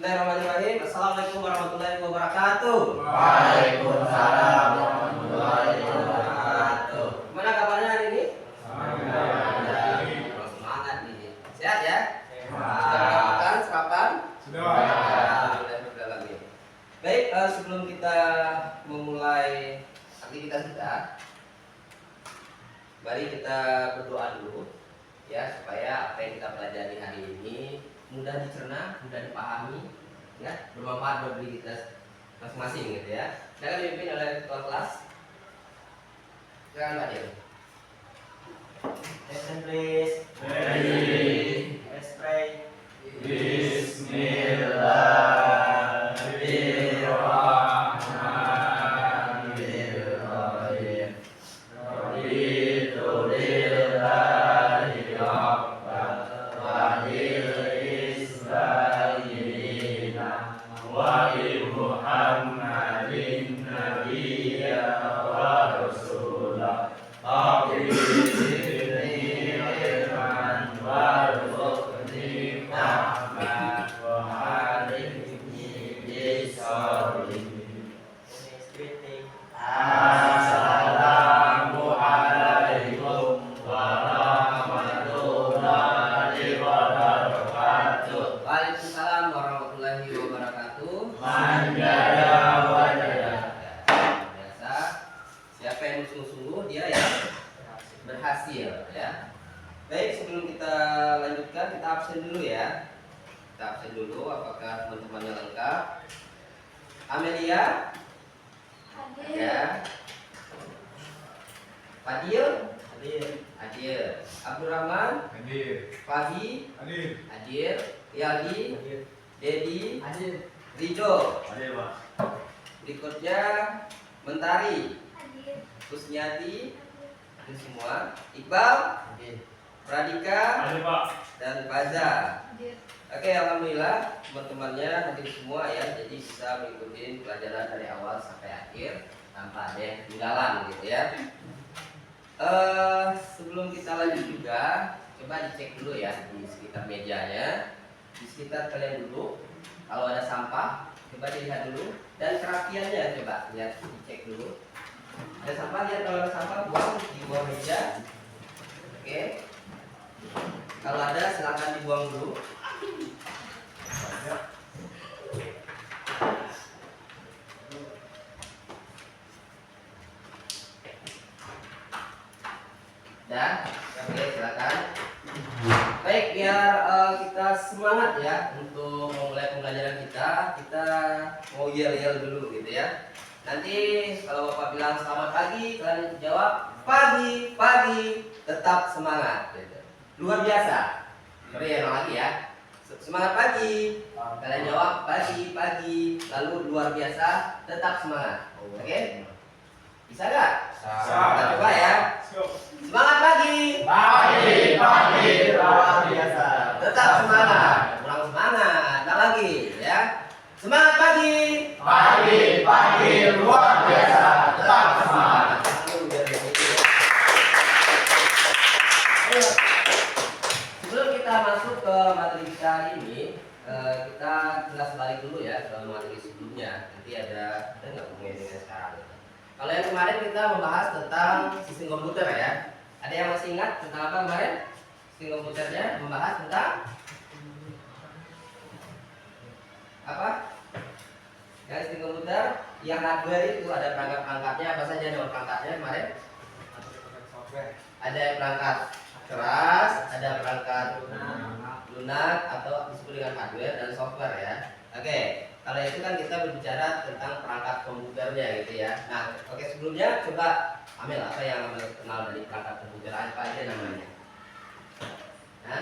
Bismillahirrahmanirrahim. Assalamualaikum warahmatullahi wabarakatuh. Waalaikumsalam warahmatullahi wabarakatuh. Gimana kabarnya hari ini? Semangat. Semangat nih. Sehat ya? Sehat. Sudah makan sarapan? Sudah. Sudah lagi. Baik, sebelum kita memulai aktivitas kita, mari kita berdoa dulu ya, supaya apa yang kita pelajari hari ini mudah dicerna, mudah dipahami, ya, bermanfaat buat diri kita masing-masing gitu ya. Silakan dipimpin oleh ketua kelas. Silakan Pak Dio. Attention please. Ready. Let's pray. Bismillahirrahmanirrahim. Raditu lillahi rabban wa lil islamina wa li Muhammadin nabiyya wa rasulah. Assalamualaikum warahmatullahi wabarakatuh. Waalaikumsalam warahmatullahi wabarakatuh. Manjaya wajaya. Biasa, siapa yang sungguh-sungguh dia yang berhasil ya. Baik, sebelum kita lanjutkan kita absen dulu ya. Kita absen dulu, apakah teman-temannya lengkap? Amelia, ya. Fadil, Adil. Abdurrahman, Hadir. Fahmi, Hadir. Hadir. Yali, Dedi, Hadir. Rido. Hadir, Pak. Berikutnya Mentari, Kusnyati, itu semua. Iqbal, Pradika, Hadir, Pak. dan Faza. Oke, alhamdulillah teman-temannya hadir semua ya. Jadi bisa mengikuti pelajaran dari awal sampai akhir tanpa ada yang ketinggalan gitu ya. Sebelum kita lanjut juga, coba dicek dulu ya di sekitar mejanya, di sekitar kalian dulu. Kalau ada sampah, coba dilihat dulu, dan kerapiannya coba lihat, dicek dulu. Ada sampah, lihat kalau ada sampah buang di bawah meja. Oke. Kalau ada silakan dibuang dulu. Dan oke, silakan. Baik, biar kita semangat ya untuk memulai pembelajaran kita. Kita mau yel-yel dulu gitu ya. Nanti kalau Bapak bilang selamat pagi, kalian jawab pagi, pagi, tetap semangat gitu. Luar biasa. Sorry ya, lagi ya. Semangat pagi, kalian jawab pagi, pagi, lalu luar biasa, tetap semangat. Oke? Bisa nggak? Kita coba ya. Semangat pagi. Pagi, luar biasa. Tetap semangat. Kurang semangat. Tak lagi ya. Semangat pagi. Pagi, luar biasa. Tetap semangat. Sebelum kita masuk ke materi kita hari ini, kita jelas balik dulu ya ke materi sebelumnya. Nanti ada nggak hubungannya dengan sekarang? Kalau yang kemarin kita membahas tentang sistem komputer ya. Ada yang masih ingat tentang apa kemarin? Sistem komputernya membahas tentang apa? Yang sistem komputer yang hardware itu ada perangkat-perangkatnya, apa saja nama perangkatnya kemarin? Ada perangkat keras, ada perangkat lunak atau disebut dengan hardware dan software ya. Oke, kalau itu kan kita berbicara tentang perangkat komputernya gitu ya. Nah, oke, sebelumnya coba Amel, apa yang Amel kenal dari perangkat komputer, apa aja namanya? Nah,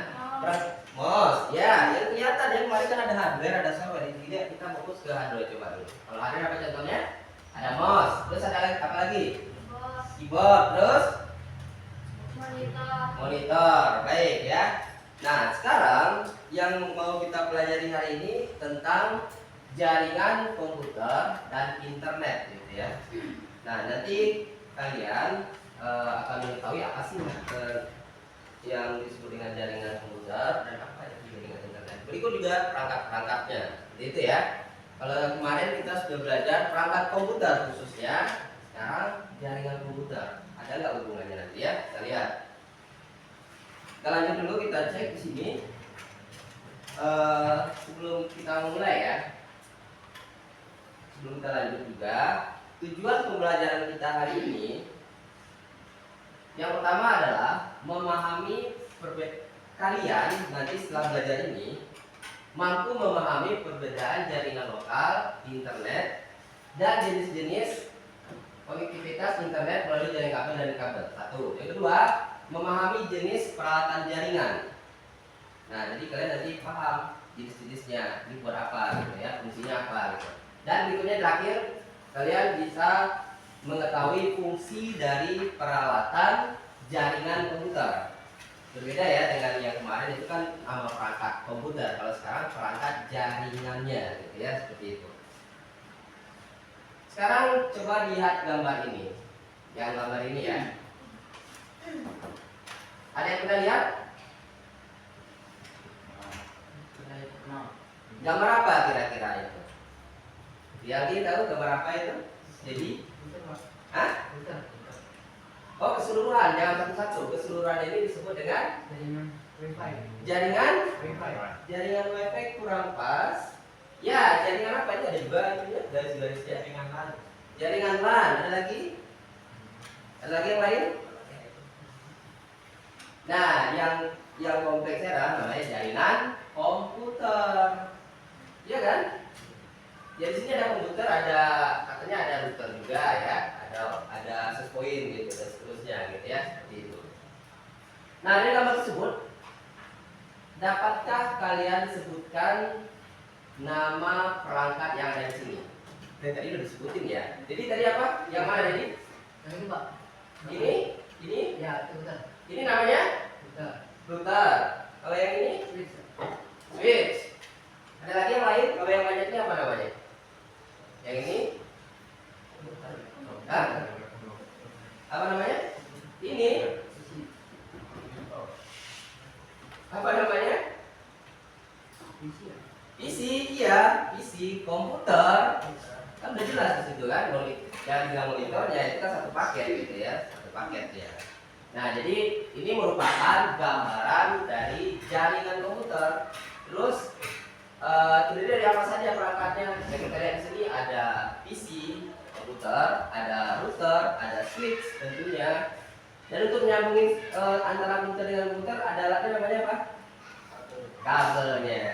MOS, ya, yang kelihatan ya, kemarin kan ada hardware, ada software. Jadi kita fokus ke hardware coba dulu. Kalau hardware apa contohnya? Ada MOS, terus ada apa lagi? Keyboard, terus monitor, baik ya. Nah, sekarang yang mau kita pelajari hari ini tentang jaringan komputer dan internet gitu ya. Nah, nanti kalian akan mengetahui apa sih yang disebut dengan jaringan komputer dan apa yang disebut dengan internet. Berikut juga perangkat-perangkatnya. Seperti itu ya. Kalau kemarin kita sudah belajar perangkat komputer khususnya, sekarang jaringan komputer. Ada nggak hubungannya nanti ya? Kita lihat. Kita lanjut dulu, kita cek di sini. Sebelum kita mulai ya, sebelum kita lanjut juga, tujuan pembelajaran kita hari ini yang pertama adalah memahami kalian nanti setelah belajar ini mampu memahami perbedaan jaringan lokal di internet dan jenis-jenis konektivitas internet melalui jaring kabel dan kabel. Satu. Yang kedua, memahami jenis peralatan jaringan. Nah, jadi kalian nanti paham jenis-jenisnya, ini buat apa gitu ya, fungsinya apa gitu. Dan berikutnya terakhir, kalian bisa mengetahui fungsi dari peralatan jaringan komputer. Berbeda ya dengan yang kemarin, itu kan nama perangkat komputer. Kalau sekarang perangkat jaringannya gitu ya, seperti itu. Sekarang coba lihat gambar ini. Yang gambar ini ya. Ada yang pernah lihat? Gambar apa kira-kira itu? Yang tahu gambar apa itu? Jadi, hah? Oh, keseluruhan, jangan satu-satu. Keseluruhan ini disebut dengan jaringan Wi-Fi kurang pas. Ya, jaringan apa ini? Ada juga ininya, garis-garisnya. Jaringan LAN. Ada lagi? Ada lagi yang lain? Nah, yang kompleksnya adalah namanya jaringan komputer. Iya kan? Ya di sini ada komputer, ada katanya ada router juga ya, ada access point gitu dan seterusnya gitu ya, seperti itu. Nah, dari gambar tersebut, dapatkah kalian sebutkan nama perangkat yang ada di sini? Dan tadi udah disebutin ya. Jadi tadi apa? Yang mana ini? Yang ini, Pak. Ini? Ya, router. Ini namanya? Router. Kalau yang ini? Switch. Ada lagi yang lain? Kalau yang banyak ini apa namanya? Yang ini? Hah? Apa namanya? Ini? Apa namanya? PC, iya, PC, komputer. Kan udah jelas di situ kan, yang dengan monitornya itu kan satu paket gitu ya, satu paket ya. Nah, jadi ini merupakan gambaran dari jaringan komputer. Terus terdiri dari apa saja perangkatnya? Yang kita lihat di sini ada PC, komputer, ada router, ada switch tentunya. Dan untuk menyambungin antara komputer dengan komputer ada alatnya namanya apa? Kabelnya.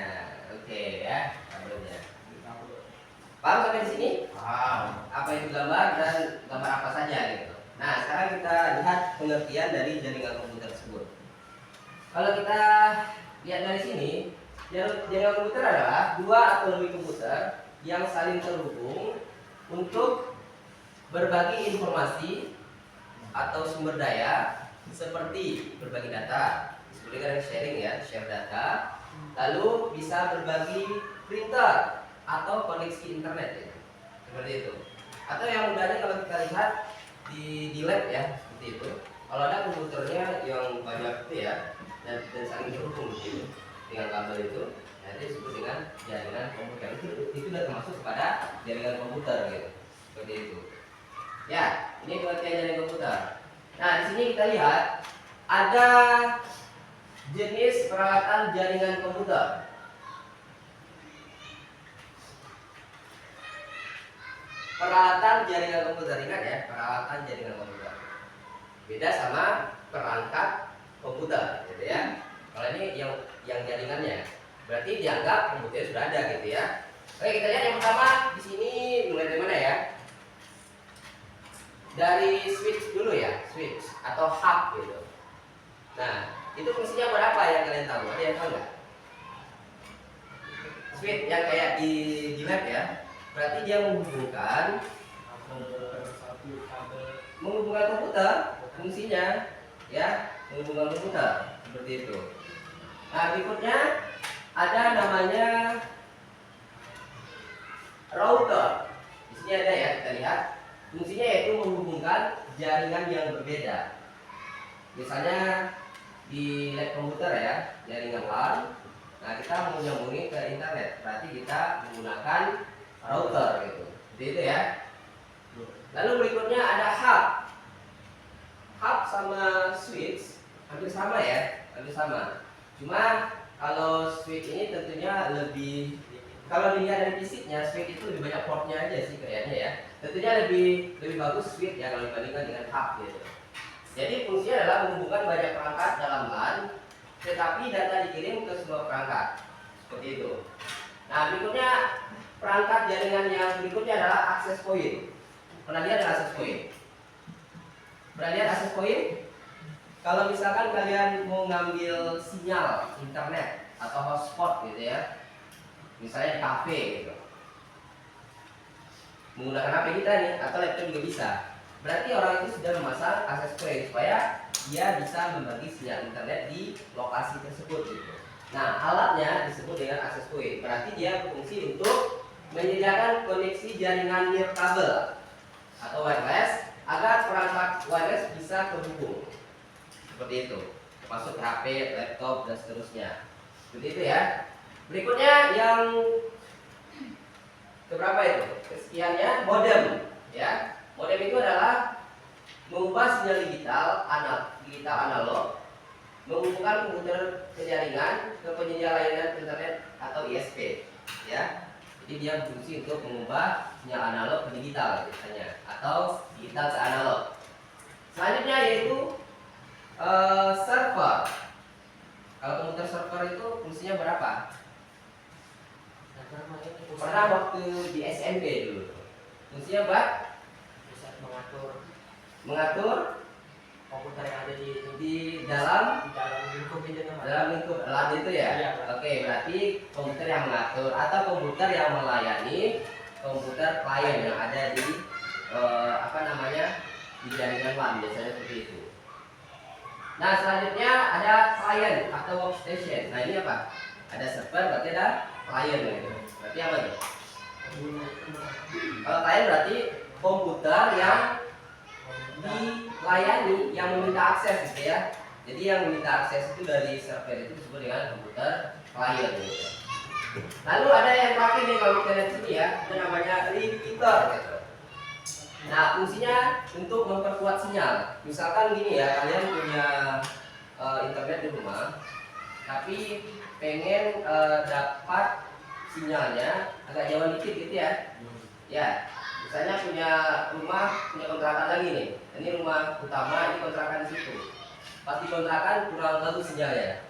Oke ya, kabelnya. Paham sampai di sini? Paham. Apa itu gambar dan gambar apa saja gitu. Nah, sekarang kita lihat pengertian dari jaringan komputer tersebut. Kalau kita lihat dari sini, jaringan komputer adalah dua atau lebih komputer yang saling terhubung untuk berbagi informasi atau sumber daya seperti berbagi data, disebut dengan sharing ya, share data. Lalu bisa berbagi printer atau koneksi internet ya, seperti itu. Atau yang mudahnya kalau kita lihat di lab ya, seperti itu. Kalau ada komputernya yang banyak itu ya, dan saling terhubung gitu dengan kabel itu, nanti disebut dengan jaringan komputer. Itu sudah termasuk kepada jaringan komputer gitu, seperti itu. Ya, ini pengertian jaringan komputer. Nah, di sini kita lihat ada jenis peralatan jaringan komputer. Peralatan jaringan komputer, ingat ya, peralatan jaringan komputer. Beda sama perangkat komputer, gitu ya. Kalau ini yang jaringannya, berarti dianggap komputernya sudah ada, gitu ya. Oke, kita lihat yang pertama di sini, mulai dari mana ya? Dari switch dulu ya, switch atau hub gitu. Nah, itu fungsinya buat apa yang kalian tahu? Ada yang tahu nggak? Switch yang kayak di lab ya, berarti dia menghubungkan komputer, fungsinya ya, menghubungkan komputer seperti itu. Nah, berikutnya ada namanya router. Di sini ada ya, kita lihat. Fungsinya yaitu menghubungkan jaringan yang berbeda. Misalnya di lab komputer ya, jaringan LAN, Nah, kita mau nyambungin ke internet, berarti kita menggunakan router gitu. Jadi itu ya. Lalu berikutnya ada hub. Hub sama switch hampir sama ya, hampir sama. Cuma kalau switch ini tentunya lebih, kalau dilihat dari fisiknya, switch itu lebih banyak portnya aja sih kayaknya ya. Tentunya lebih bagus switch ya kalau dibandingkan dengan hub gitu. Jadi fungsinya adalah menghubungkan banyak perangkat dalam LAN, tetapi data dikirim ke semua perangkat. Seperti itu. Nah, berikutnya perangkat jaringan yang berikutnya adalah access point. Pernah lihat access point? Pernah lihat access point? Kalau misalkan kalian mau ngambil sinyal internet atau hotspot gitu ya, misalnya di cafe gitu, menggunakan HP kita nih atau laptop juga bisa. Berarti orang itu sudah memasang access point supaya dia bisa membagi sinyal internet di lokasi tersebut gitu. Nah, alatnya disebut dengan access point. Berarti dia berfungsi untuk menyediakan koneksi jaringan nirkabel atau wireless agar perangkat wireless bisa terhubung. Seperti itu, termasuk HP, laptop dan seterusnya. Seperti itu ya. Berikutnya yang keberapa itu? Kesekiannya modem. Ya, modem itu adalah mengubah sinyal digital analog, menghubungkan komputer ke jaringan ke penyedia layanan internet atau ISP. Ya, jadi dia berfungsi untuk mengubah sinyal analog ke digital biasanya, atau digital ke analog. Selanjutnya yaitu server. Kalau komputer server itu fungsinya berapa? Pernah waktu di SMP dulu. Fungsinya apa? Bisa mengatur komputer yang ada di dalam lingkup internet. dalam lingkup LAN itu ya. Iya. Oke, berarti komputer yang mengatur atau komputer yang melayani komputer klien yang ada di di jaringan LAN, biasanya seperti itu. Nah, selanjutnya ada client atau workstation. Nah, ini apa? Ada server, berarti ada client gitu. Berarti apa tuh? Kalau client berarti komputer yang dilayani, yang meminta akses gitu ya. Jadi yang meminta akses itu dari server itu disebut dengan komputer client gitu. Lalu ada yang terakhir nih kalau kita lihat sini ya, itu namanya repeater gitu. Nah, fungsinya untuk memperkuat sinyal. Misalkan gini ya, kalian punya internet di rumah, tapi pengen dapat sinyalnya agak jauh dikit gitu ya. Ya, misalnya punya kontrakan lagi nih. Ini rumah utama, ini kontrakan di situ. Pasti kontrakan kurang bagus sinyalnya.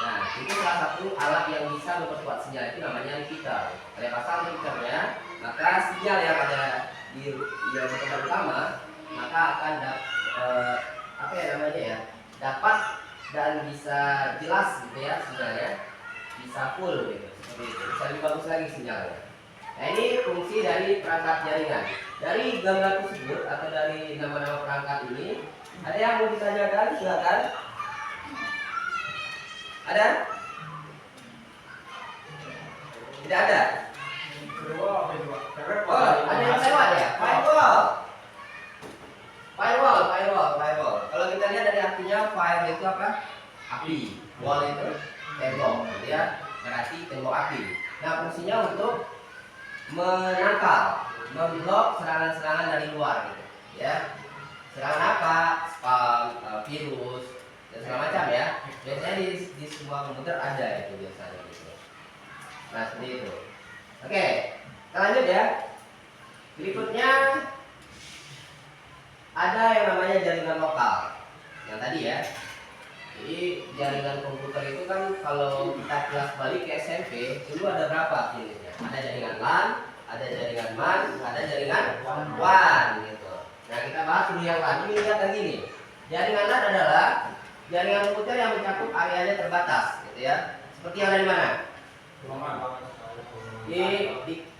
Nah, itu salah satu alat yang bisa memperkuat sinyal, itu namanya repeater. Kalian pasang repeaternya, maka sinyal yang ada di kontrakan utama maka akan dapat dan bisa jelas gitu ya sinyalnya, bisa full gitu, seperti itu, bisa lebih bagus lagi sinyalnya. Nah, ini fungsi dari perangkat jaringan. Dari gambar tersebut atau dari nama-nama perangkat ini, ada yang mau ditanyakan? Silakan. Ada? Tidak ada? Oh, ada yang lewat ya? Firewall. Kalau kita lihat dari artinya, fire itu apa? Api. Wall itu tembok, gitu ya. Berarti tembok api. Nah, fungsinya untuk menangkal, memblok serangan-serangan dari luar, gitu, ya. Serangan apa? Spam, virus, dan segala macam ya. Biasanya di semua komputer ada itu biasanya gitu. Nah, seperti itu. Oke, kita lanjut ya. Berikutnya ada yang namanya jaringan lokal. Yang tadi ya. Jadi jaringan komputer itu kan kalau kita kelas balik ke SMP, dulu ada berapa jenisnya? Ada jaringan LAN, ada jaringan MAN, ada jaringan WAN gitu. Nah, kita bahas dulu yang LAN. Ini lihat lagi nih. Jaringan LAN adalah jaringan komputer yang mencakup areanya terbatas gitu ya. Seperti yang ada di mana?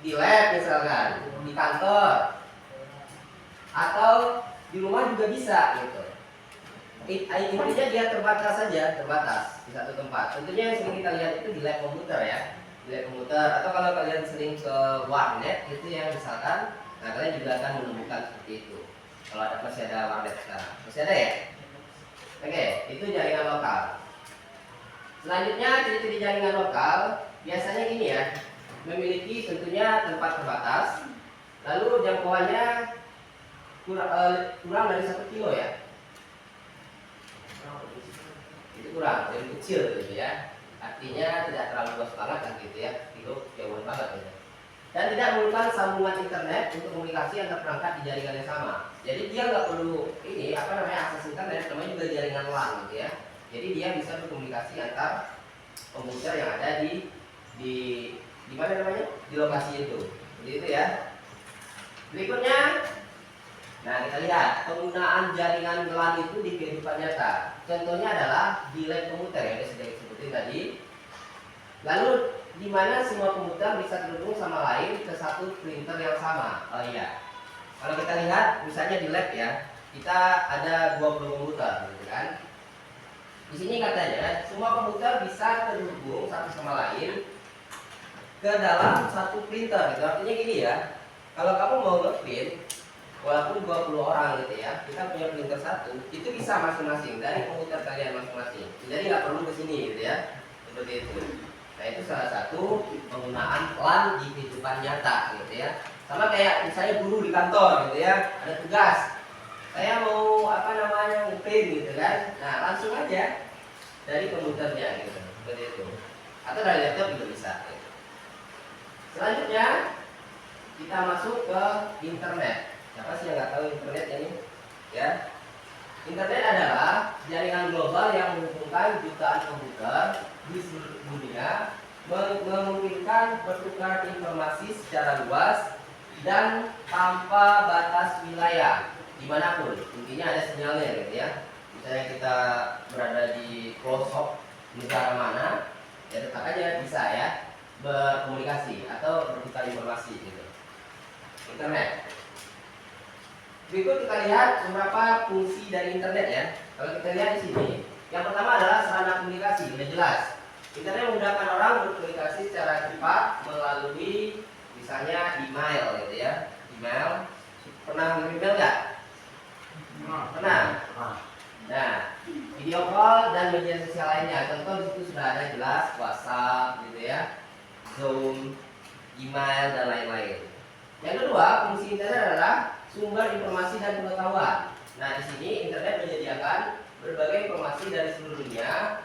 Di lab misalkan, di kantor, atau di rumah juga bisa gitu. Intinya dia terbatas saja, terbatas di satu tempat. Tentunya yang sering kita lihat itu di lab komputer ya, di lab komputer. Atau kalau kalian sering ke warnet itu yang misalkan, nah kalian juga akan menemukan seperti itu. Kalau masih ada warnet sekarang, masih ada ya? Oke, itu jaringan lokal. Selanjutnya ciri-ciri jaringan lokal biasanya gini ya, memiliki tentunya tempat terbatas, lalu jangkauannya kurang dari 1 kilo ya, itu kurang, lebih kecil gitu ya, artinya tidak terlalu luas banget kan gitu ya, kilo jauhan banget gitu. Dan tidak memerlukan sambungan internet untuk komunikasi antar perangkat di jaringan yang sama. Jadi dia nggak perlu ini akses internet, namanya juga jaringan LAN gitu ya. Jadi dia bisa berkomunikasi antar komputer yang ada di mana namanya, di lokasi itu. Seperti itu ya. Berikutnya, nah kita lihat penggunaan jaringan LAN itu di kehidupan nyata. Contohnya adalah di lab komputer yang sudah disebutin tadi. Lalu di mana semua komputer bisa terhubung sama lain ke satu printer yang sama. Oh iya, kalau kita lihat misalnya di lab ya, kita ada 20 komputer gitu kan. Di sini katanya semua komputer bisa terhubung satu sama lain ke dalam satu printer gitu. Artinya gini ya, kalau kamu mau ngeprint walaupun 20 orang gitu ya, kita punya printer satu, itu bisa masing-masing dari komputer kalian masing-masing. Jadi nggak perlu ke sini gitu ya, seperti itu. Nah itu salah satu penggunaan LAN di kehidupan nyata gitu ya. Sama kayak misalnya guru di kantor gitu ya, ada tugas, saya mau ngeprint gitu kan. Nah langsung aja dari komputernya gitu, seperti itu. Atau dari laptop juga bisa gitu. Selanjutnya kita masuk ke internet. Siapa sih yang nggak tahu internet ini? Ya, internet adalah jaringan global yang menghubungkan jutaan komputer di seluruh dunia, memungkinkan bertukar informasi secara luas dan tanpa batas wilayah dimanapun. Intinya ada sinyalnya gitu ya. Misalnya kita berada di pelosok negara mana, ya tetap aja bisa ya berkomunikasi atau bertukar informasi gitu. Internet. Berikut kita lihat beberapa fungsi dari internet ya. Kalau kita lihat di sini, yang pertama adalah sarana komunikasi, sudah jelas. Internet memudahkan orang berkomunikasi secara cepat melalui misalnya email gitu ya. Email, pernah email nggak? Pernah. Nah, video call dan media sosial lainnya. Contoh di situ sudah ada jelas WhatsApp gitu ya, Zoom, email dan lain-lain. Yang kedua, fungsi internet adalah sumber informasi dan pengetahuan. Nah, di sini internet menyediakan berbagai informasi dari seluruh dunia.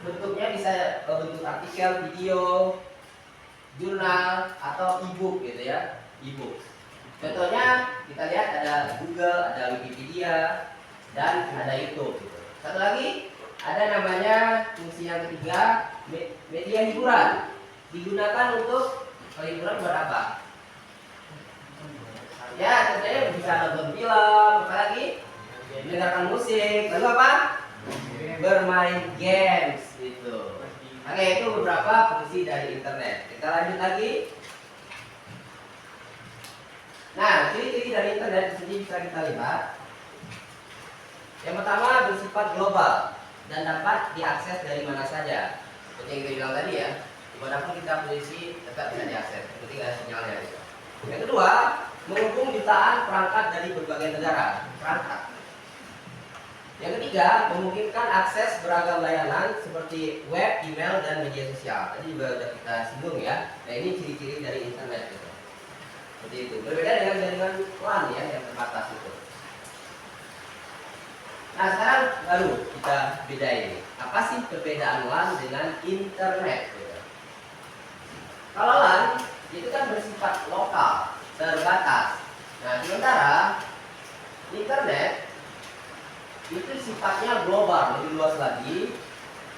Bentuknya bisa bentuk artikel, video, jurnal atau e-book gitu ya, e-book. Contohnya kita lihat ada Google, ada Wikipedia, dan ada YouTube. Gitu. Satu lagi ada namanya fungsi yang ketiga, media hiburan. Digunakan untuk hiburan buat apa? Ya, contohnya bisa nonton film, apalagi mendengarkan musik, lalu apa? Bermain games gitu. Oke, itu beberapa fungsi dari internet. Kita lanjut lagi. Nah, ciri-ciri dari internet di sini bisa kita lihat. Yang pertama bersifat global dan dapat diakses dari mana saja. Seperti yang kita bilang tadi ya, dimanapun kita posisi tetap bisa diakses. Seperti ada sinyalnya. Yang kedua, menghubung jutaan perangkat dari berbagai negara. Perangkat. Yang ketiga, memungkinkan akses beragam layanan seperti web, email, dan media sosial. Tadi juga sudah kita singgung ya. Nah ini ciri-ciri dari internet gitu. Seperti itu. Berbeda dengan jaringan LAN ya yang terbatas itu. Nah sekarang baru kita bedain. Apa sih perbedaan LAN dengan internet? Gitu. Kalau LAN itu kan bersifat lokal, terbatas. Nah sementara internet itu sifatnya global, lebih luas lagi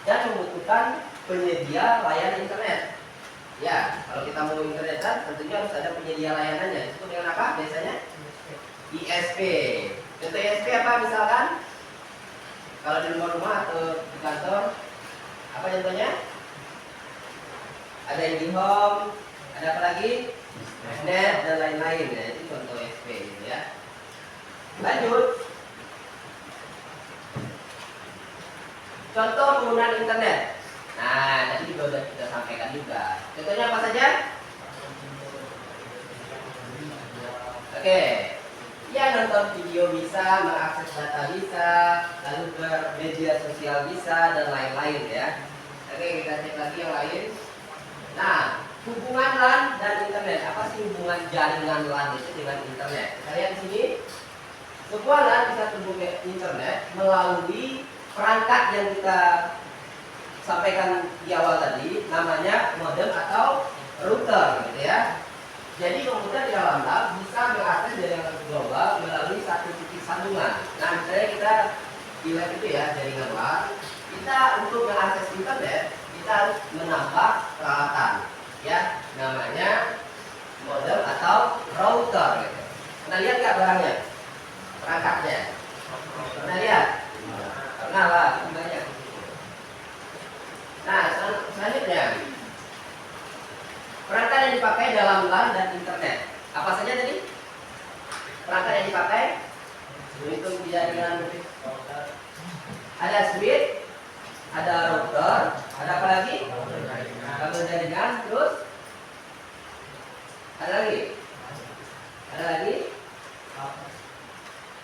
dan membutuhkan penyedia layanan internet. Ya, kalau kita mau internetan tentunya harus ada penyedia layanannya. Itu dengan apa biasanya? ISP. Contoh ISP apa misalkan? Kalau di rumah-rumah atau di kantor, apa contohnya? Ada IndiHome, ada apa lagi? Net dan lain-lain ya. Itu contoh ISP gitu ya. Lanjut. Contoh penggunaan internet. Nah, tadi juga sudah kita sampaikan juga. Contohnya apa saja? Oke. Ya nonton video video bisa, mengakses data bisa, lalu ke media sosial bisa, dan lain-lain ya. Oke, kita cek lagi yang lain. Nah, hubungan LAN dan internet. Apa sih hubungan jaringan LAN itu dengan internet? Kita lihat di sini. Sebuah LAN bisa terhubung ke internet melalui perangkat yang kita sampaikan di awal tadi, namanya modem atau router, gitu ya. Jadi komputer di dalam lab bisa mengakses jaringan global melalui satu titik sambungan. Nah, misalnya kita di lab itu ya, jaringan LAN, kita untuk mengakses internet kita harus menambah peralatan, ya, namanya modem atau router. Gitu. Pernah lihat nggak barangnya, perangkatnya? Pernah lihat? Pernah lah, banyak. Nah, selanjutnya. Perangkat yang dipakai dalam LAN dan internet. Apa saja tadi? Perangkat yang dipakai untuk jaringan. Ada switch, ada router, ada apa lagi? Kabel jaringan, terus ada lagi? Ada lagi?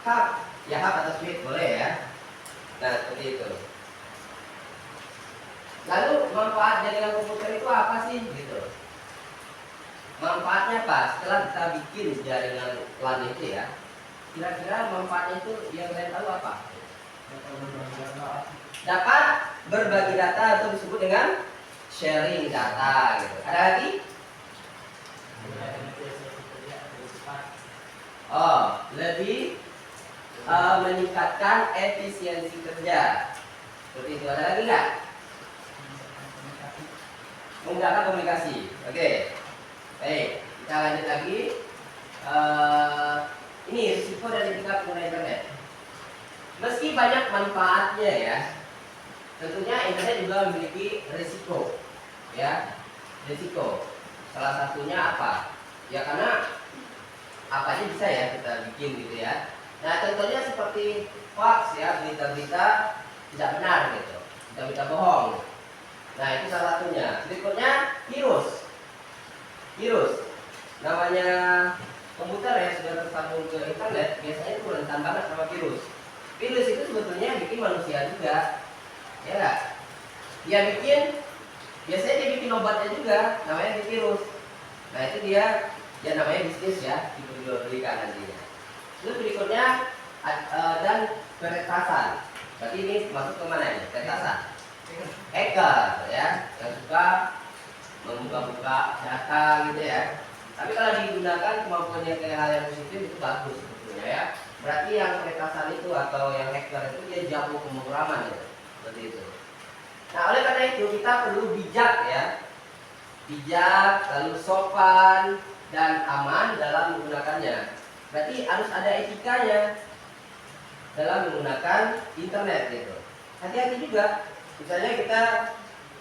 Hub. Ya, hub atau switch boleh ya. Nah, seperti itu. Lalu manfaat jaringan komputer itu apa sih? Gitu. Manfaatnya apa? Setelah kita bikin jaringan LAN itu ya, kira-kira manfaatnya itu yang kalian tahu apa? Dapat berbagi data atau disebut dengan sharing data gitu. Ada lagi? Oh, lebih meningkatkan efisiensi kerja. Seperti itu. Ada lagi nggak? Memudahkan komunikasi. Oke. Baik, kita lanjut lagi. Ini risiko dari kita pengguna internet. Meski banyak manfaatnya ya, tentunya internet juga memiliki risiko, ya, risiko. Salah satunya apa? Ya karena apa aja bisa ya kita bikin gitu ya. Nah contohnya seperti hoax ya, berita-berita tidak benar gitu, berita-berita bohong. Nah itu salah satunya. Berikutnya virus. Virus, namanya komputer ya sudah tersambung ke internet, biasanya itu rentan banget sama virus. Virus itu sebetulnya bikin manusia juga, ya nggak? Dia bikin, biasanya dia bikin obatnya juga, namanya virus. Nah itu dia, ya namanya bisnis ya, diperjualbelikan nantinya. Terus berikutnya dan peretasan. Berarti ini masuk ke mana ini? Peretasan. Hacker ya, yang suka membuka-buka data gitu ya. Tapi kalau digunakan kemampuannya ke hal yang positif itu bagus sebetulnya ya. Berarti yang peretasan itu atau yang hacker itu dia jauh pemrograman gitu. Seperti itu. Nah oleh karena itu kita perlu bijak ya. Bijak, lalu sopan dan aman dalam menggunakannya. Berarti harus ada etikanya dalam menggunakan internet gitu. Hati-hati juga. Misalnya kita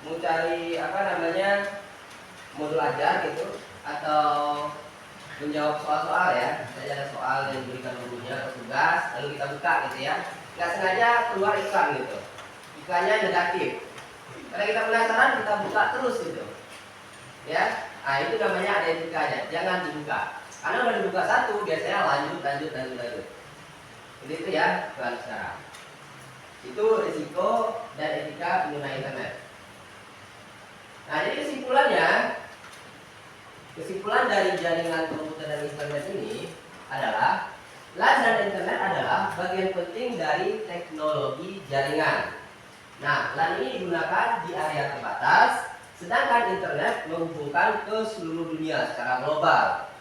mau cari apa namanya modul ajar gitu atau menjawab soal-soal ya, misalnya ada soal yang diberikan gurunya atau tugas lalu kita buka gitu ya, nggak sengaja keluar iklan gitu, iklannya negatif, karena kita penasaran kita buka terus gitu ya. Nah itu namanya ada etikanya, jangan dibuka, karena udah dibuka satu biasanya lanjut itu ya. Bukan sekarang itu risiko dan etika pengguna internet. Nah jadi kesimpulan dari jaringan komputer dan internet ini adalah LAN dan internet adalah bagian penting dari teknologi jaringan. Nah LAN ini digunakan di area terbatas, sedangkan internet menghubungkan ke seluruh dunia secara global.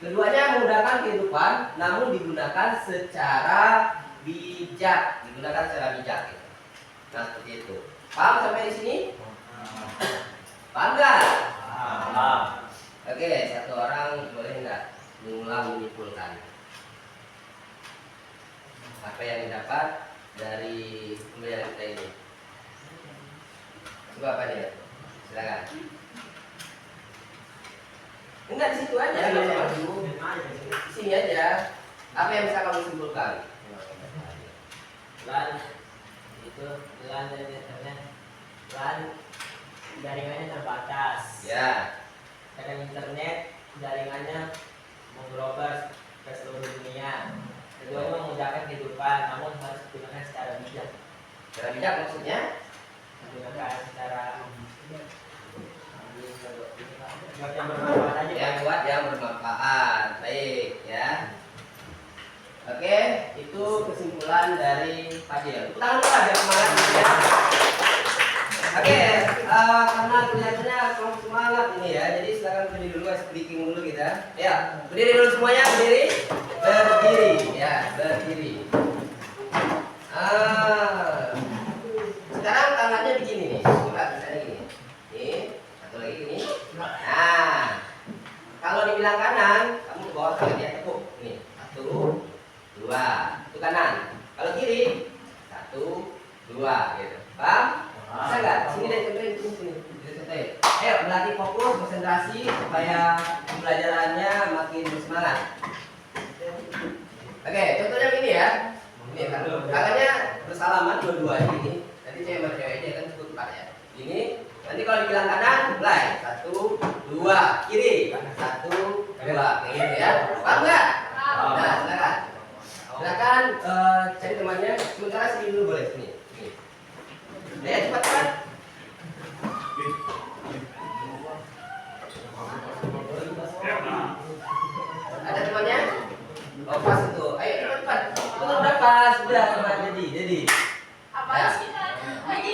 Keduanya memudahkan kehidupan, namun digunakan secara bijak, gitu. Nah seperti itu. Paham sampai di sini? Paham nggak? Oke, satu orang boleh nggak mengulang menyimpulkan apa yang didapat dari pembelajaran kita ini? Coba apa dia? Silakan. Enggak di situ aja, di sini aja. Apa yang bisa kamu simpulkan? LAN itu LAN dan internet. LAN jaringannya terbatas. Ya. Dengan internet jaringannya mengglobal ke seluruh dunia. Keduanya memudahkan kehidupan, namun harus digunakan secara bijak. Secara bijak maksudnya? Digunakan secara buat yang bermanfaat aja. Yang buat yang bermanfaat. Baik ya. Oke, itu kesimpulan dari Fadil. Tepuk tangan dulu lah biar semangat ya. Oke, karena kelihatannya kurang semangat ini ya, jadi silakan berdiri dulu, speaking dulu kita. Ya, berdiri dulu semuanya, berdiri, berdiri, ya, berdiri. Sekarang tangannya begini nih, coba misalnya gini, nih, satu lagi gini. Nah, kalau dibilang kanan, kamu bawa tangan dia tepuk, nih, 1, 2, itu kanan. Kalau kiri, 1, 2, gitu. Paham? Bisa nggak? Sini deh, contohin sini. Ayo, berlatih fokus, konsentrasi supaya pembelajarannya makin bersemangat. Oke, contohnya begini ya. Ini tangannya bersalaman dua-duanya ini. Nanti saya sama ceweknya kan cukup tepat ya. Ini, nanti kalau dibilang kanan, mulai 1, 2, kiri, 1, 2, kayak gitu ya. Paham nggak? Nah, silakan. Silakan cari temannya. Sementara sini dulu boleh sini. Ya, cepat-cepat. Ada temannya? Oh, pas itu. Ayo cepat-cepat. Itu kan udah pas, udah teman jadi. Apa sih? Lagi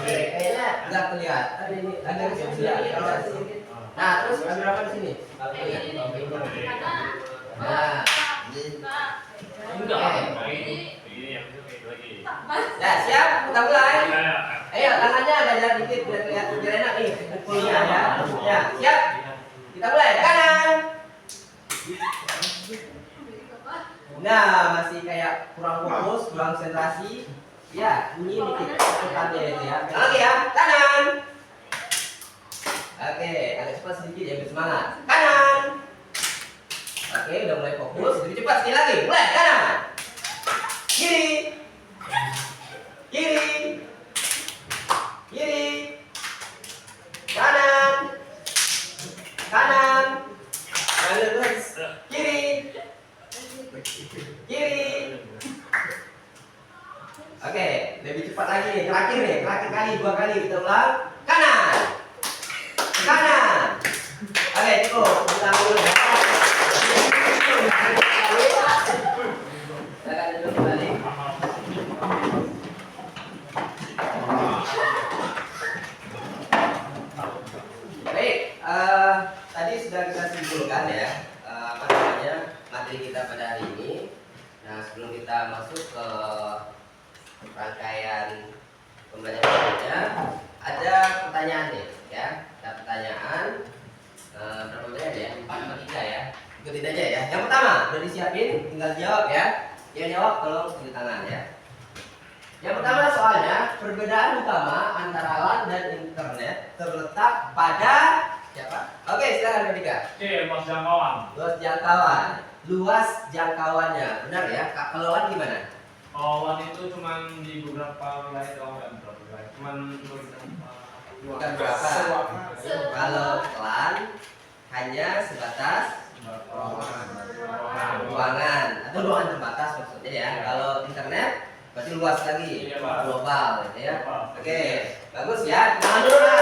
Kayaknya nggak kelihatan ini. Agak kecil ya. Nah, terus ambil apa di sini? Nah, nah, siap? Kita mulai. Ayo, tangannya agak jarak dikit biar kelihatan biar enak nih pukulnya ya. Ya, siap? Kita mulai. Kanan. Nah, masih kayak kurang fokus, kurang konsentrasi. Ya, bunyi dikit cepetannya itu ya. Yang lagi ya, kanan. Oke, agak cepat sedikit ya, biar semangat. Kanan. Oke, udah mulai fokus. Lebih cepat sekali lagi. Mulai kanan. Kiri. Kiri. Kiri. Kanan. Kanan. Kiri. Kiri. Oke, lebih cepat lagi nih. Terakhir kali 2 kali kita ulang. Kanan. Kanan. Oke, cukup. Ulang dulu ya. Silakan duduk kembali. Baik, tadi sudah kita simpulkan ya apa namanya materi kita pada hari ini. Nah, sebelum kita masuk ke rangkaian pembelajaran berikutnya, ada pertanyaan nih ya. Ada pertanyaan berapa banyak ya? 4 atau 3 ya. Ikutin aja ya. Yang pertama, udah disiapin, tinggal jawab ya. Yang jawab tolong tulis tangan ya. Yang pertama soalnya, perbedaan utama antara LAN dan internet terletak pada siapa? Oke, silakan Merdeka. Luas jangkauan. Luas jangkauan. Luas jangkauannya, benar ya? Kalau LAN gimana? LAN itu cuma di beberapa wilayah doang, beberapa wilayah. Cuman Bukan berapa. Kalau LAN hanya sebatas ruangan atau ruangan terbatas maksudnya ya. Kalau internet berarti luas lagi, Iya, Pak. global gitu ya. Global. Oke, bagus ya. Tangan dulu lah.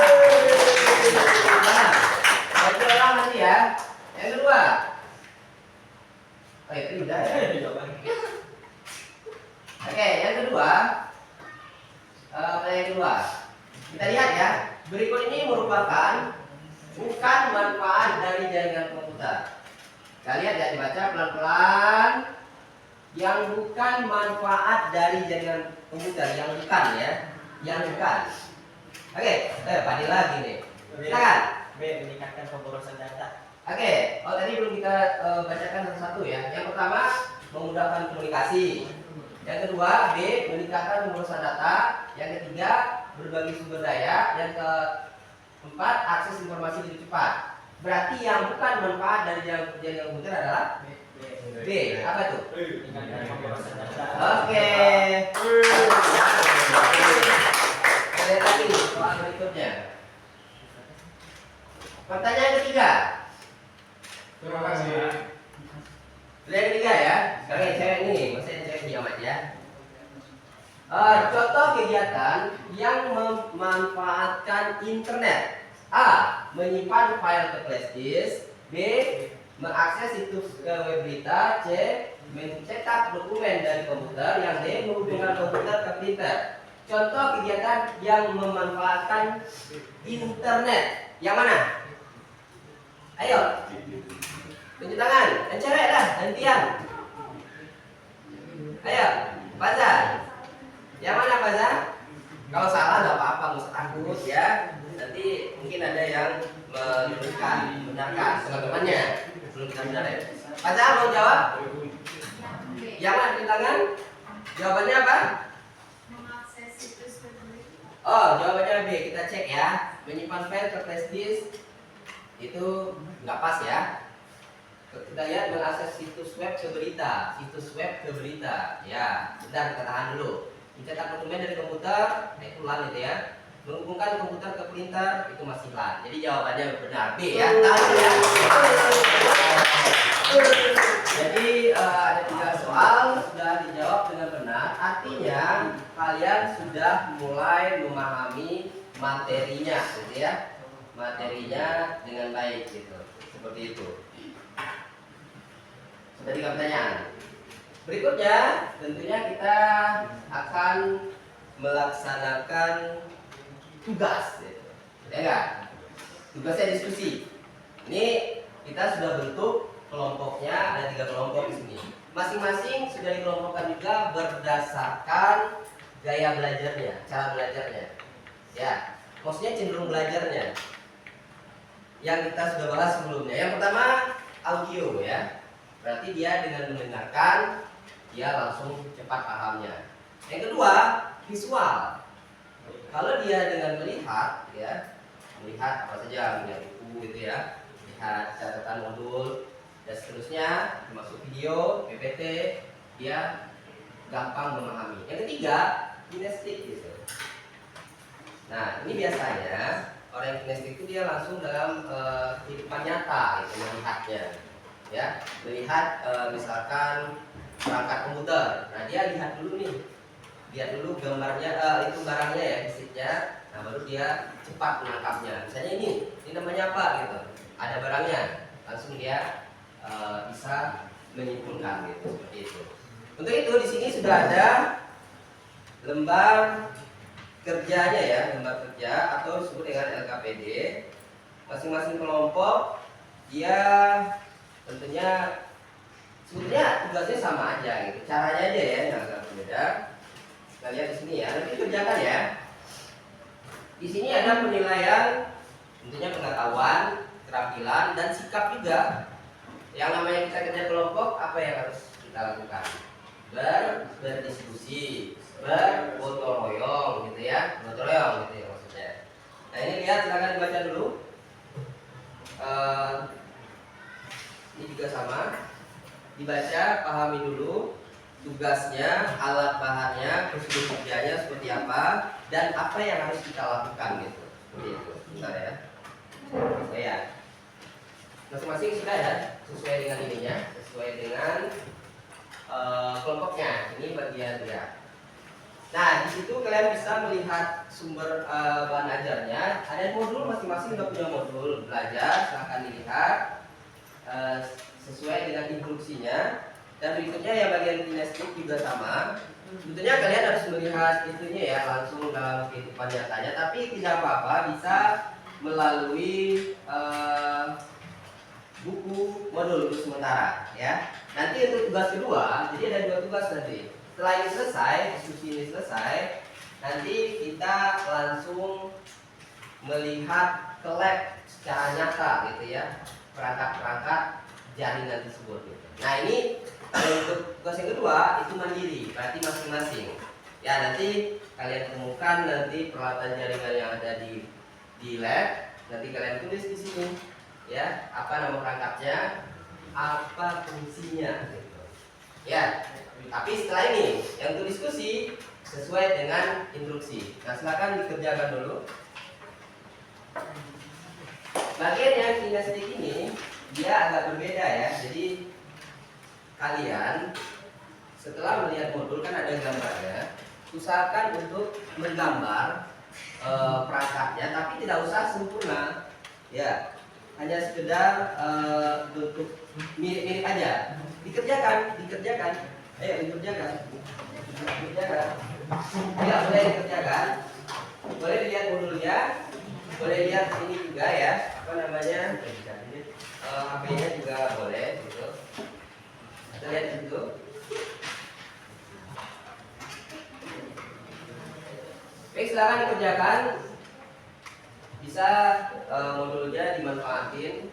Nah, bagi orang nanti ya. Yang kedua. Oh itu udah ya. Oke, yang kedua. Yang kedua. Kita lihat ya. Berikut ini merupakan bukan manfaat dari jaringan komputer. Kita lihat ya, dibaca pelan-pelan. Yang bukan manfaat dari jaringan komputer, yang bukan ya, yang bukan. Oke, Fadil lagi nih. Silakan. B. Meningkatkan pemborosan data. Oke, tadi belum kita bacakan satu-satu ya. Yang pertama, memudahkan komunikasi. Yang kedua, B. Meningkatkan pemborosan data. Yang ketiga, berbagi sumber daya. Yang keempat, akses informasi lebih cepat. Berarti yang bukan manfaat dari jaringan komputer adalah B. Apa tuh? Meningkatkan pemborosan data. Oke. Lihat lagi soal berikutnya. Pertanyaan ketiga. Terima kasih. Yang ketiga ya, sekarang yang cewek nih, maksudnya yang cewek diam aja. Contoh kegiatan yang memanfaatkan internet. A. Menyimpan file ke flash disk. B. Mengakses situs ke web berita. C. Mencetak dokumen dari komputer. Yang D. Menghubungkan komputer ke printer. Contoh kegiatan yang memanfaatkan internet. Yang mana? Ayo. Tunjuk tangan. Yang cewek dah, gantian. Ayo, Fazal. Yang mana Fazal? Kalau salah nggak apa-apa, nggak usah takut ya. Nanti mungkin ada yang menunjukkan, benarkan teman-temannya. Belum kita benar. Fazal mau jawab? Yang mana tunjuk tangan? Jawabannya apa? Mengakses situs web berita. Oh, jawabannya B. Kita cek ya. Menyimpan file ke flash disk itu nggak pas ya. Kita lihat mengakses situs web ke berita. Situs web ke berita. Ya, bentar kita tahan dulu. Mencetak dokumen dari komputer, itu lan itu ya. Menghubungkan komputer ke printer, itu masih lan. Jadi jawabannya benar B ya. Tahan dulu ya. Jadi ada 3 soal sudah dijawab dengan benar. Artinya kalian sudah mulai memahami materinya, gitu ya. Materinya dengan baik gitu. Seperti itu. Sudah 3 pertanyaan. Berikutnya tentunya kita akan melaksanakan tugas gitu. Ya enggak? Tugasnya diskusi. Ini kita sudah bentuk kelompoknya, ada 3 kelompok di sini. Masing-masing sudah dikelompokkan juga berdasarkan gaya belajarnya, cara belajarnya. Ya, maksudnya cenderung belajarnya. Yang kita sudah bahas sebelumnya. Yang pertama audio ya. Berarti dia dengan mendengarkan dia langsung cepat pahamnya. Yang kedua visual. Kalau dia dengan melihat ya, melihat apa saja, melihat buku gitu ya, lihat catatan modul dan seterusnya, termasuk video, PPT, dia gampang memahami. Yang ketiga kinestik gitu. Nah ini biasanya orang yang kinestik itu dia langsung dalam kehidupan nyata gitu, melihatnya ya, melihat misalkan perangkat komputer. Nah dia lihat dulu nih, lihat dulu gambarnya, itu barangnya ya, fisiknya. Nah baru dia cepat menangkapnya. Misalnya ini namanya apa gitu, ada barangnya, langsung dia bisa menyimpulkan gitu, seperti itu. Untuk itu di sini sudah ada lembar kerjanya ya, lembar kerja atau disebut dengan LKPD. Masing-masing kelompok dia tentunya sebetulnya tugasnya sama aja gitu, caranya aja ya yang agak berbeda. Kita lihat di sini ya, nanti kerjakan ya. Di sini ada penilaian, tentunya pengetahuan, keterampilan dan sikap juga. Yang namanya kita kerja kelompok, apa yang harus kita lakukan? Berdiskusi, bergotong royong gitu ya, gotong royong gitu ya maksudnya. Nah ini lihat, silakan dibaca dulu. Ini juga sama, dibaca, pahami dulu tugasnya, alat bahannya, prosedur kerjanya seperti apa, dan apa yang harus kita lakukan gitu. Seperti itu, bentar ya. Ya, masing-masing sudah ya, sesuai dengan ininya, sesuai dengan kelompoknya. Ini bagian ya. Nah, di situ kalian bisa melihat sumber bahan ajarnya. Ada modul, masing-masing sudah punya modul belajar. Silahkan dilihat sesuai dengan instruksinya. Dan berikutnya yang bagian kinestik juga sama. Tentunya kalian harus melihat itunya ya langsung dalam kehidupan nyatanya. Tapi tidak apa-apa, bisa melalui buku modul untuk sementara ya. Nanti untuk tugas kedua, jadi ada 2 tugas nanti. Setelah ini selesai, diskusi ini selesai, nanti kita langsung melihat ke lab secara nyata gitu ya, perangkat-perangkat jaringan tersebut gitu. Nah ini kalau untuk tugas yang kedua itu mandiri, berarti masing-masing. Ya nanti kalian temukan nanti peralatan jaringan yang ada di lab, nanti kalian tulis di sini ya, apa nama perangkatnya, apa fungsinya gitu. Ya, tapi setelah ini yang untuk diskusi sesuai dengan instruksi. Nah silakan dikerjakan dulu. Bagian yang kinestik ini dia agak berbeda ya. Jadi kalian setelah melihat modul kan ada gambarnya, usahakan untuk menggambar perangkatnya, tapi tidak usah sempurna, ya, hanya sekedar bentuk mirip-mirip aja. Dikerjakan, ayo dikerjakan. Ya, boleh dikerjakan, boleh dilihat modulnya, boleh lihat ini juga ya, apa namanya, HP-nya juga boleh gitu. Kita lihat dulu. Baik, silakan dikerjakan. Bisa modulnya dimanfaatin,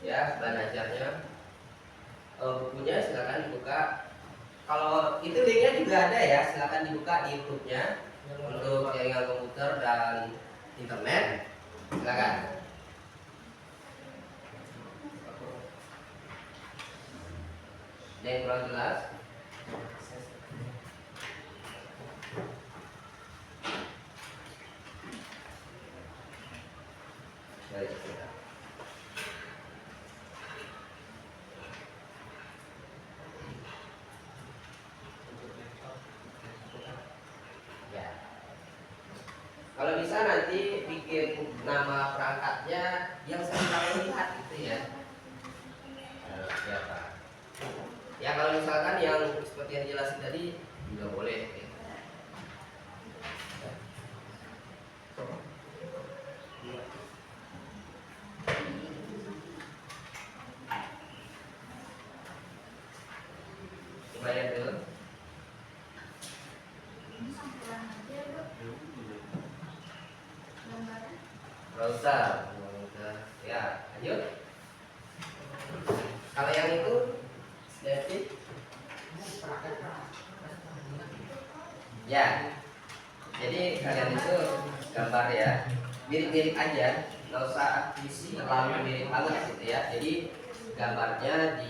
ya, bahan ajarnya. Bukunya silakan dibuka. Kalau itu linknya juga ada ya, silakan dibuka di YouTube-nya untuk jaringan komputer dan internet. Silakan. Ada yang kurang jelas? Baik, silakan. Ya. Kalau bisa nanti bikin nama perangkatnya yang sering kalian lihat gitu ya. Siapa? Ya kalau misalkan yang seperti yang jelasin tadi juga boleh. Coba lihat dulu. Nggak usah. Ya, lanjut. Kalau yang itu, nanti. Ya. Jadi kalian itu gambar ya, mirip-mirip aja, nggak usah terlalu mirip banget gitu ya. Jadi gambarnya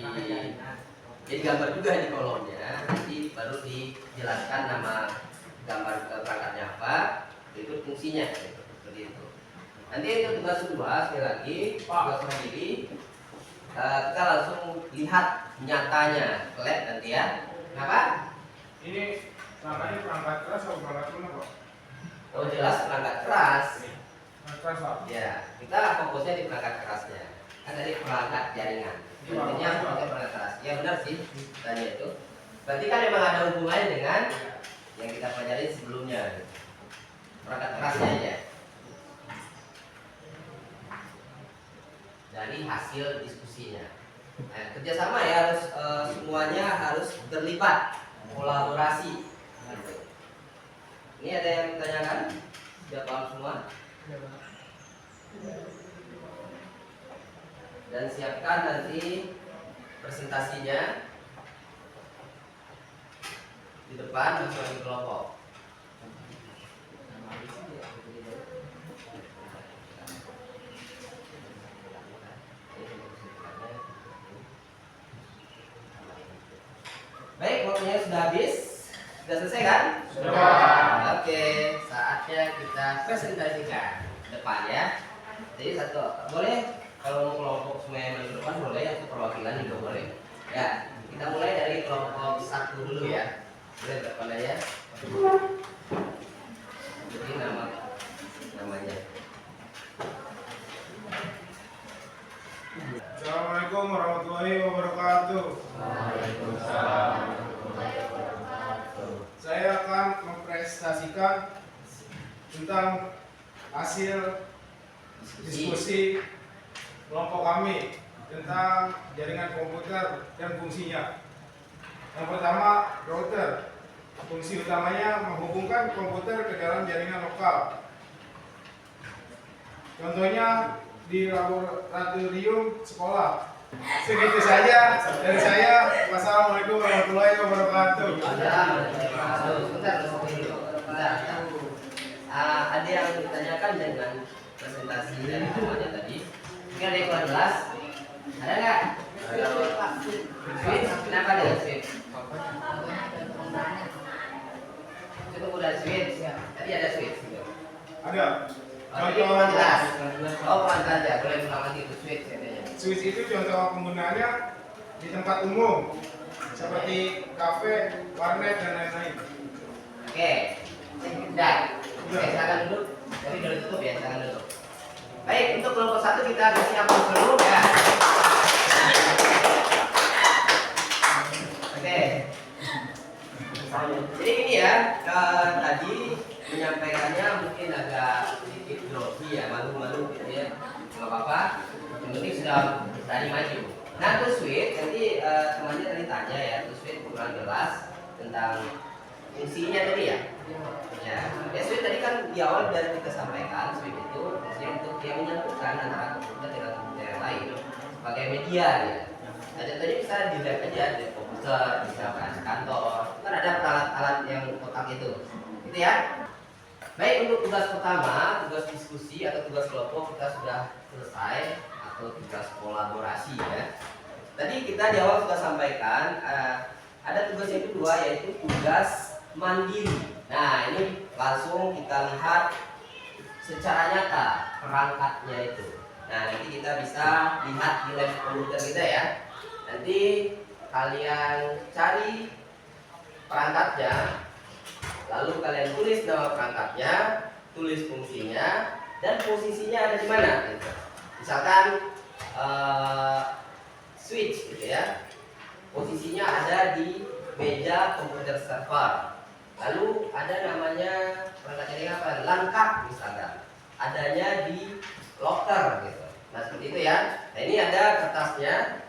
jadi gambar juga di kolomnya, nanti baru dijelaskan nama gambar perangkatnya apa, itu fungsinya gitu, seperti itu. Nanti itu tugas kedua, sekali lagi tugas mandiri, kita langsung lihat nyatanya lab nanti ya. Kenapa? Ini namanya perangkat keras atau perangkat lunak, Pak? Oh jelas perangkat keras. Perangkat keras, Pak. Ya, kita fokusnya di perangkat kerasnya. Kan tadi perangkat jaringan. Intinya fokusnya perangkat keras. Ya benar sih, tanya itu. Berarti kan memang ada hubungannya dengan yang kita pelajari sebelumnya. Perangkat kerasnya aja. Dari hasil diskusinya. Nah, kerjasama ya harus semuanya harus terlibat, kolaborasi. Gitu. Ini ada yang ditanyakan? Sudah paham semua? Dan siapkan nanti presentasinya di depan masing-masing kelompok. Baik, waktunya sudah habis. Sudah selesai kan? Sudah. Oke, saatnya kita presentasikan depan ya. Jadi satu, boleh kalau mau kelompok semua yang di depan boleh, atau perwakilan juga boleh. Ya, kita mulai dari kelompok satu dulu ya. Boleh depan aja. Jadi namanya. Assalamualaikum warahmatullahi wabarakatuh. Saya akan mempresentasikan tentang hasil diskusi kelompok kami tentang jaringan komputer dan fungsinya. Yang pertama, router. Fungsi utamanya menghubungkan komputer ke dalam jaringan lokal. Contohnya di laboratorium sekolah. Segitu saja dari saya. Wassalamualaikum warahmatullahi wabarakatuh. Ada yang ditanyakan dengan presentasi dari semuanya tadi. Mungkin ada yang kurang jelas. Ada nggak? Switch, kenapa dengan switch? Cukup udah switch. Tadi ada switch. Ada. Contoh kurang jelas. Oh kurang saja. Boleh ulang lagi itu switch katanya. Switch itu contoh penggunaannya di tempat umum seperti kafe, warnet dan lain-lain. Oke, sudah. Oke, silakan duduk. Jadi udah tutup ya, silakan duduk. Baik, untuk kelompok 1 kita kasih aplaus dulu ya. Oke. Jadi ini ya, tadi menyampaikannya mungkin agak sedikit grogi ya, malu-malu gitu ya. Nggak apa-apa, yang penting sudah tadi maju. Nah, to sweet, nanti temannya tadi tanya ya, to sweet kurang jelas tentang fungsinya tadi ya. Ya sweet tadi kan di awal dari kita sampaikan, sweet itu fungsinya untuk yang menyatukan antara komputer dengan komputer yang lain sebagai media ya. Nah, contohnya bisa di lab aja, di komputer, misalkan kantor, kan ada alat-alat yang kotak itu, gitu ya. Baik, untuk tugas pertama, tugas diskusi atau tugas kelompok kita sudah selesai, atau tugas kolaborasi ya. Tadi kita di awal sudah sampaikan ada tugas yang kedua yaitu tugas mandiri. Nah, ini langsung kita lihat secara nyata perangkatnya itu. Nah, nanti kita bisa lihat di lab komputer kita ya. Nanti kalian cari perangkatnya, lalu kalian tulis nama perangkatnya, tulis fungsinya, dan posisinya ada di mana. Gitu. Misalkan switch gitu ya, posisinya ada di meja komputer server. Lalu ada namanya perangkat ini apa? Lengkap misalkan, adanya di locker gitu. Nah seperti itu ya. Nah ini ada kertasnya,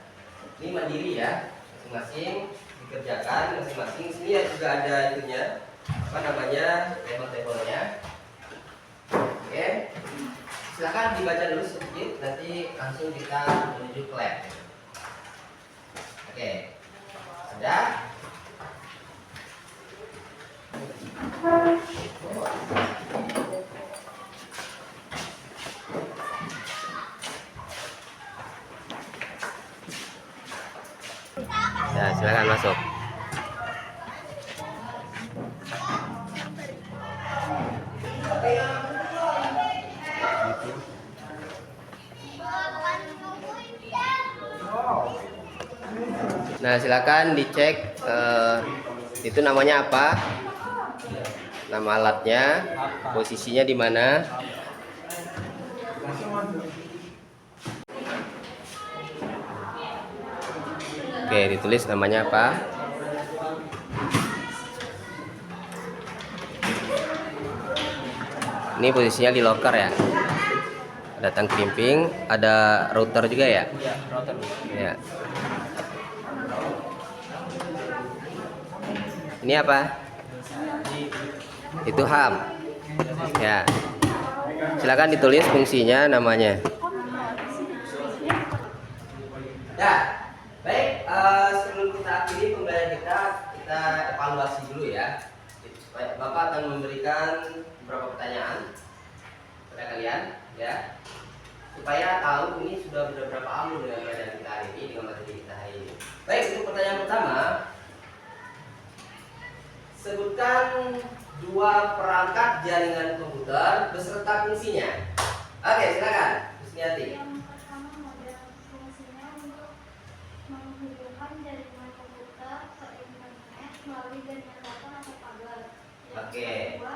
ini mandiri ya, masing-masing dikerjakan masing-masing. Sini ya juga ada itunya, apa namanya, label-labelnya. Oke, silakan dibaca dulu sedikit, nanti langsung kita menuju ke lab. Oke, sudah. Ya, silakan masuk. Nah, silakan dicek itu namanya apa? Nama alatnya, posisinya di mana? Oke, ditulis namanya apa? Ini posisinya di locker ya. Ada tang krimping, ada router juga ya? Iya, router. Ya. Ini apa? Itu ham. Ya. Silakan ditulis fungsinya, namanya. Ya. Baik, sebelum kita akhiri pembelajaran kita evaluasi dulu ya. Bapak akan memberikan beberapa pertanyaan kepada kalian ya, supaya tahu ini sudah berapa alur dengan pelajaran kita hari ini, dengan materi kita hari ini. Baik, untuk pertanyaan pertama, sebutkan 2 perangkat jaringan komputer beserta fungsinya. Oke, silakan, Kusniati. Yang pertama model fungsinya untuk menghubungkan jaringan komputer ke internet melalui jaringan telepon atau kabel. Yang kedua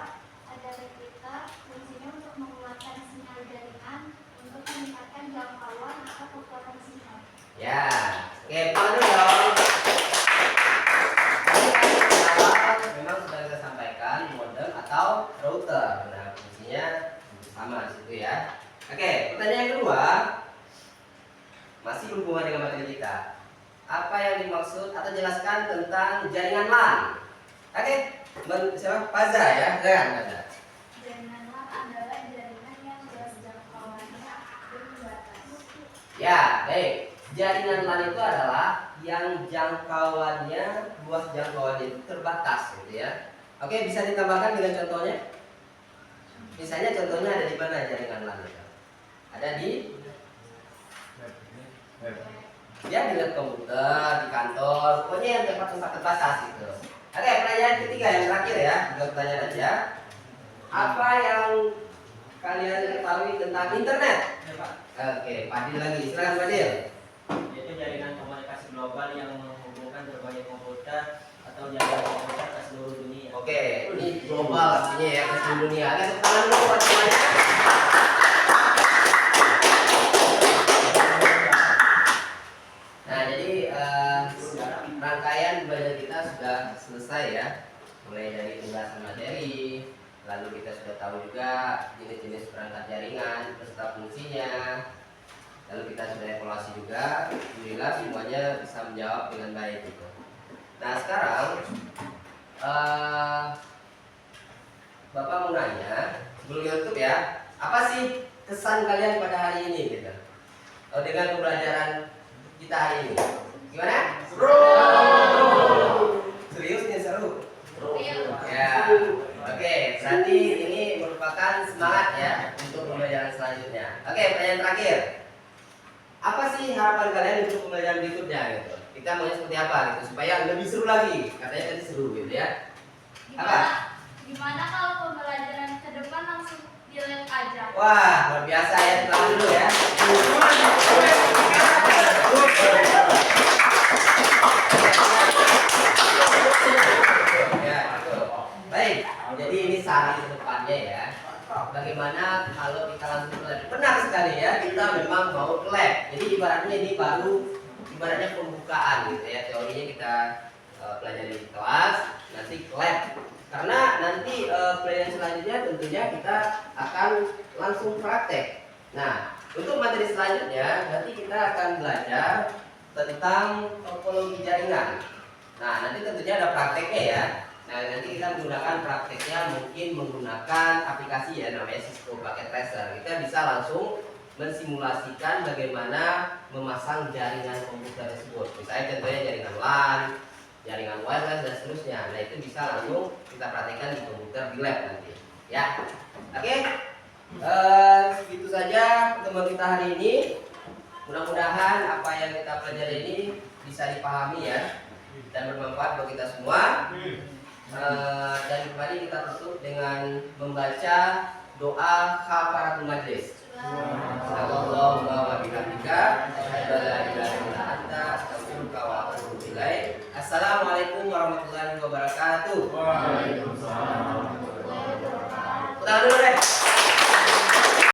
ada repeater, fungsinya untuk mengeluarkan sinyal jaringan untuk meningkatkan jangkauan atau kekuatan sinyal. Ya, oke, pulang dulu dong. Memang sudah kita sampaikan modem atau router. Nah, fungsinya sama di situ ya. Oke, pertanyaan yang kedua masih berhubungan dengan materi kita. Apa yang dimaksud atau jelaskan tentang jaringan LAN? Oke, siapa? Faza ya, silakan Faza. Jaringan LAN adalah jaringan yang luas jangkauannya terbatas. Ya, baik. Jaringan LAN itu adalah yang jangkauannya, luas jangkauannya itu terbatas gitu ya. Oke, bisa ditambahkan dengan contohnya? Misalnya contohnya ada di mana jaringan LAN itu? Ada di ya, di lab komputer, di kantor, pokoknya yang tempat-tempat terbatas gitu. Oke, pertanyaan ketiga yang terakhir ya, 2 pertanyaan aja. Apa yang kalian ketahui tentang internet? Oke, Fadil lagi, silakan Fadil. yaitu jaringan komunikasi global yang menghubungkan berbagai komputer atau jaringan komputer ke seluruh dunia. Oke, ini global artinya ya, ke seluruh dunia. Oke, tepuk tangan dulu buat semuanya. Nah, jadi rangkaian belajar kita sudah selesai ya. Mulai dari pembahasan materi, lalu kita sudah tahu juga jenis-jenis perangkat jaringan beserta fungsinya. Lalu kita sudah evaluasi juga. Alhamdulillah semuanya bisa menjawab dengan baik gitu. Nah, sekarang Bapak mau nanya sebelum YouTube ya, apa sih kesan kalian pada hari ini gitu? Dengan pembelajaran kita hari ini, gimana? Serius nih, seru? Ya, oke. Berarti ini merupakan semangat ya untuk pembelajaran selanjutnya. Oke, pertanyaan terakhir. Apa sih harapan kalian untuk pembelajaran berikutnya gitu? Kita maunya seperti apa gitu supaya lebih seru lagi? Katanya tadi seru gitu ya. Gimana kalau pembelajaran ke depan langsung di lab aja? Wah, luar biasa ya, selamat dulu ya. Ya, betul. Baik, jadi ini saran ke depannya ya. Bagaimana kalau kita langsung ke lab? Benar sekali ya, kita memang mau ke lab. Jadi ibaratnya ini baru ibaratnya pembukaan gitu ya. Teorinya kita pelajari di kelas, nanti ke lab. Karena nanti pelajaran selanjutnya tentunya kita akan langsung praktek. Nah, untuk materi selanjutnya nanti kita akan belajar tentang topologi jaringan. Nah, nanti tentunya ada prakteknya ya. Nah, nanti kita menggunakan prakteknya mungkin menggunakan aplikasi ya namanya Cisco Packet Tracer. Kita bisa langsung mensimulasikan bagaimana memasang jaringan komputer tersebut. Misalnya contohnya jaringan LAN, jaringan wireless dan seterusnya. Nah, itu bisa langsung kita praktekkan di komputer di lab nanti. Ya, oke. Itu saja pertemuan kita hari ini. Mudah-mudahan apa yang kita pelajari ini bisa dipahami ya dan bermanfaat buat kita semua. Dan kembali kita tutup dengan membaca doa kafaratul majlis. Allahumma wa bihamdika asyhadu an la ilaha illa anta astaghfiruka wa atubu ilaik. Assalamualaikum warahmatullahi wabarakatuh. Waalaikumsalam. Ulang dulu deh.